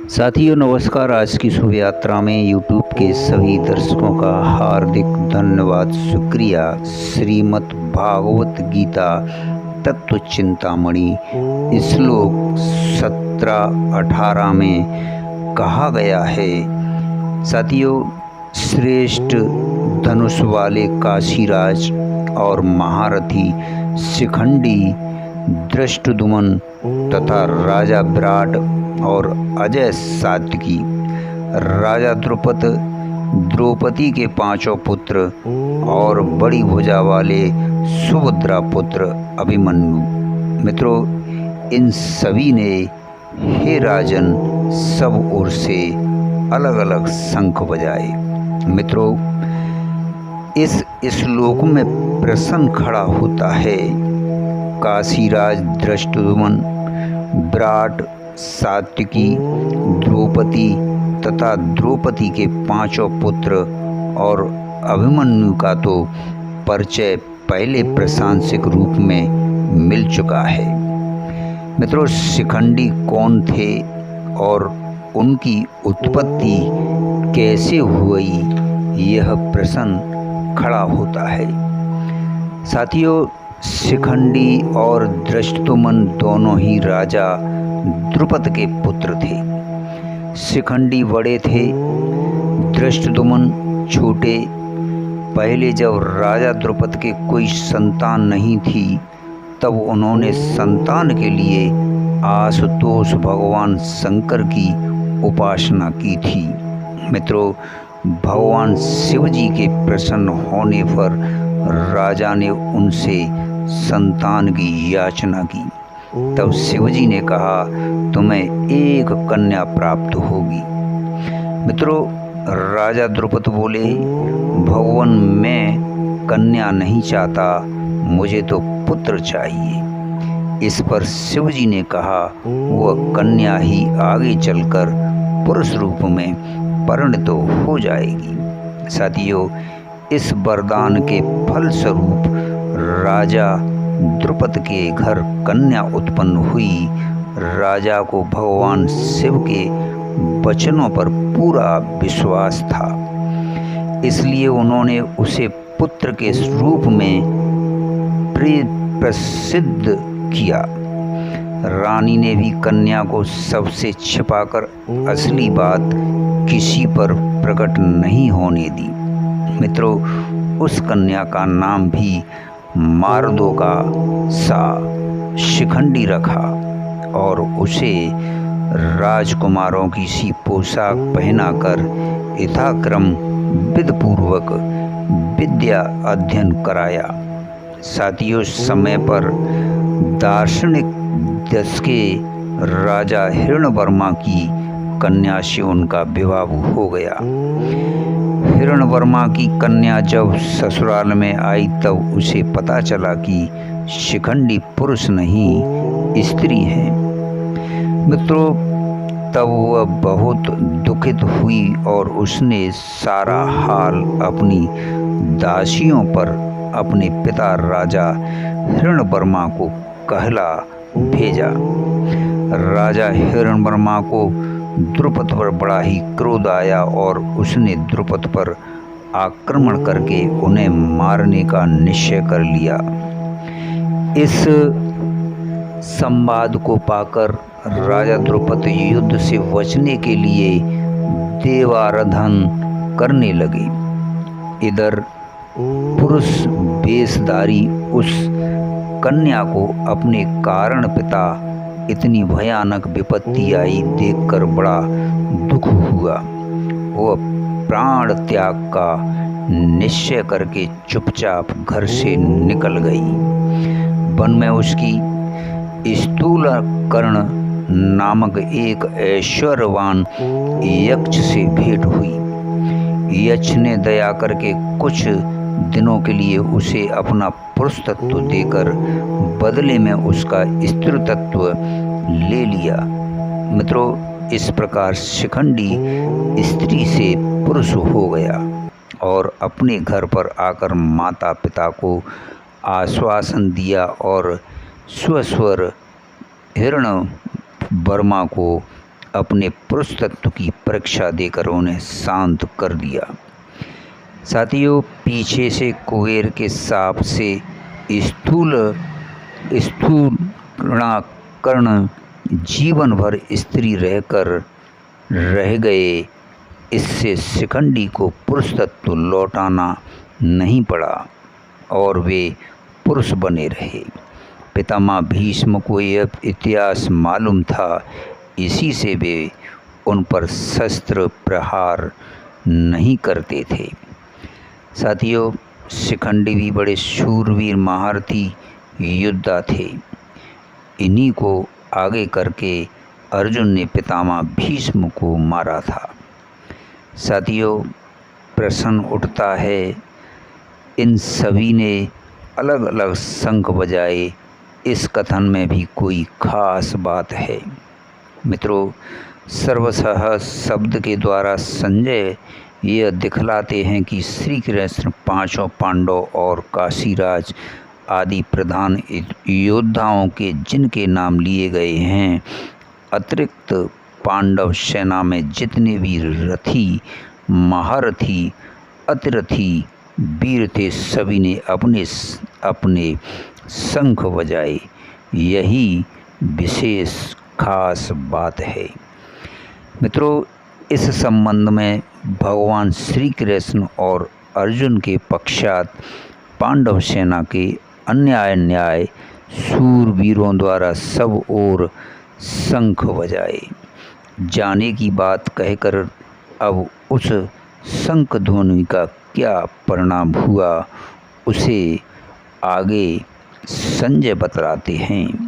साथियों नमस्कार। आज की शुभ यात्रा में यूट्यूब के सभी दर्शकों का हार्दिक धन्यवाद, शुक्रिया। श्रीमद् भागवत गीता तत्व चिंतामणि श्लोक 17-18 में कहा गया है। साथियों, श्रेष्ठ धनुष वाले काशीराज और महारथी शिखंडी धृष्टद्युम्न तथा राजा विराट और अजय सात्यकी, राजा द्रौपदी के 5 पुत्र और बड़ी भुजा वाले सुभद्रा पुत्र अभिमन्यु। मित्रों, इन सभी ने हे राजन सब ओर से अलग अलग शंख बजाए। मित्रों, इस श्लोक में प्रश्न खड़ा होता है, काशीराज धृष्टद्युम्न, विराट, सात्यकी, द्रौपदी तथा द्रौपदी के 5 पुत्र और अभिमन्यु का तो परिचय पहले प्रशंसक रूप में मिल चुका है। मित्रों, शिखंडी कौन थे और उनकी उत्पत्ति कैसे हुई, यह प्रश्न खड़ा होता है। साथियों, शिखंडी और धृष्टद्युम्न दोनों ही राजा द्रुपद के पुत्र थे। शिखंडी बड़े थे, धृष्टद्युम्न छोटे। पहले जब राजा द्रुपद के कोई संतान नहीं थी, तब उन्होंने संतान के लिए आशुतोष भगवान शंकर की उपासना की थी। मित्रों, भगवान शिव जी के प्रसन्न होने पर राजा ने उनसे संतान की याचना की। तब शिवजी ने कहा, तुम्हें एक कन्या प्राप्त होगी। मित्रों, राजा द्रुपद बोले, भगवान मैं कन्या नहीं चाहता, मुझे तो पुत्र चाहिए। इस पर शिवजी ने कहा, वह कन्या ही आगे चलकर पुरुष रूप में परिणत हो जाएगी। साथियों, इस वरदान के फलस्वरूप राजा द्रुपद के घर कन्या उत्पन्न हुई। राजा को भगवान शिव के वचनों पर पूरा विश्वास था, इसलिए उन्होंने उसे पुत्र के रूप में प्रसिद्ध किया। रानी ने भी कन्या को सबसे छिपाकर असली बात किसी पर प्रकट नहीं होने दी। मित्रों, उस कन्या का नाम भी मारदोका सा शिखंडी रखा और उसे राजकुमारों की सी पोशाक पहनाकर यथाक्रम विधिपूर्वक विद्या अध्ययन कराया। साथियों, समय पर दार्शनिक दश के राजा हिरण्यवर्मा की कन्या से उनका विवाह हो गया। हिरण्यवर्मा की कन्या जब ससुराल में आई, तब उसे पता चला कि शिखंडी पुरुष नहीं स्त्री है। मित्रों, तब वह बहुत दुखित हुई और उसने सारा हाल अपनी दासियों पर अपने पिता राजा हिरण्यवर्मा को कहला भेजा। राजा हिरण्यवर्मा को द्रुपद पर बड़ा ही क्रोध आया और उसने द्रुपद पर आक्रमण करके उन्हें मारने का निश्चय कर लिया। इस संवाद को पाकर राजा द्रुपद युद्ध से बचने के लिए देवाराधन करने लगे। इधर पुरुष वेशधारी उस कन्या को अपने कारण पिता इतनी भयानक विपत्ति आई देखकर बड़ा दुख हुआ। वह प्राण त्याग का निश्चय करके चुपचाप घर से निकल गई। वन में उसकी स्थूलकर्ण नामक एक ऐश्वर्यवान यक्ष से भेंट हुई। यक्ष ने दया करके कुछ दिनों के लिए उसे अपना पुरुष तत्व देकर बदले में उसका स्त्री तत्व ले लिया। मित्रों, इस प्रकार शिखंडी स्त्री से पुरुष हो गया और अपने घर पर आकर माता पिता को आश्वासन दिया और स्वस्वर हिरण्यवर्मा को अपने पुरुष तत्व की परीक्षा देकर उन्हें शांत कर दिया। साथियों, पीछे से कुबेर के शाप से स्थूलकर्ण जीवन भर स्त्री रहकर रह गए। इससे शिखंडी को पुरुष तत्व लौटाना नहीं पड़ा और वे पुरुष बने रहे। पितामह भीष्म को यह इतिहास मालूम था, इसी से वे उन पर शस्त्र प्रहार नहीं करते थे। साथियों, शिखंडी भी बड़े शूरवीर महारथी योद्धा थे। इन्हीं को आगे करके अर्जुन ने पितामह भीष्म को मारा था। साथियों, प्रश्न उठता है, इन सभी ने अलग अलग शंख बजाए, इस कथन में भी कोई खास बात है? मित्रों, सर्वशः शब्द के द्वारा संजय यह दिखलाते हैं कि श्री कृष्ण पांचों पांडव और काशीराज आदि प्रधान योद्धाओं के जिनके नाम लिए गए हैं, अतिरिक्त पांडव सेना में जितने भी रथी, महारथी, अतिरथी वीर थे, सभी ने अपने अपने शंख बजाए। यही विशेष खास बात है। मित्रों, इस संबंध में भगवान श्री कृष्ण और अर्जुन के पश्चात पांडव सेना के अन्याय शूरवीरों द्वारा सब ओर शंख बजाए जाने की बात कहकर अब उस शंख ध्वनि का क्या परिणाम हुआ, उसे आगे संजय बतलाते हैं।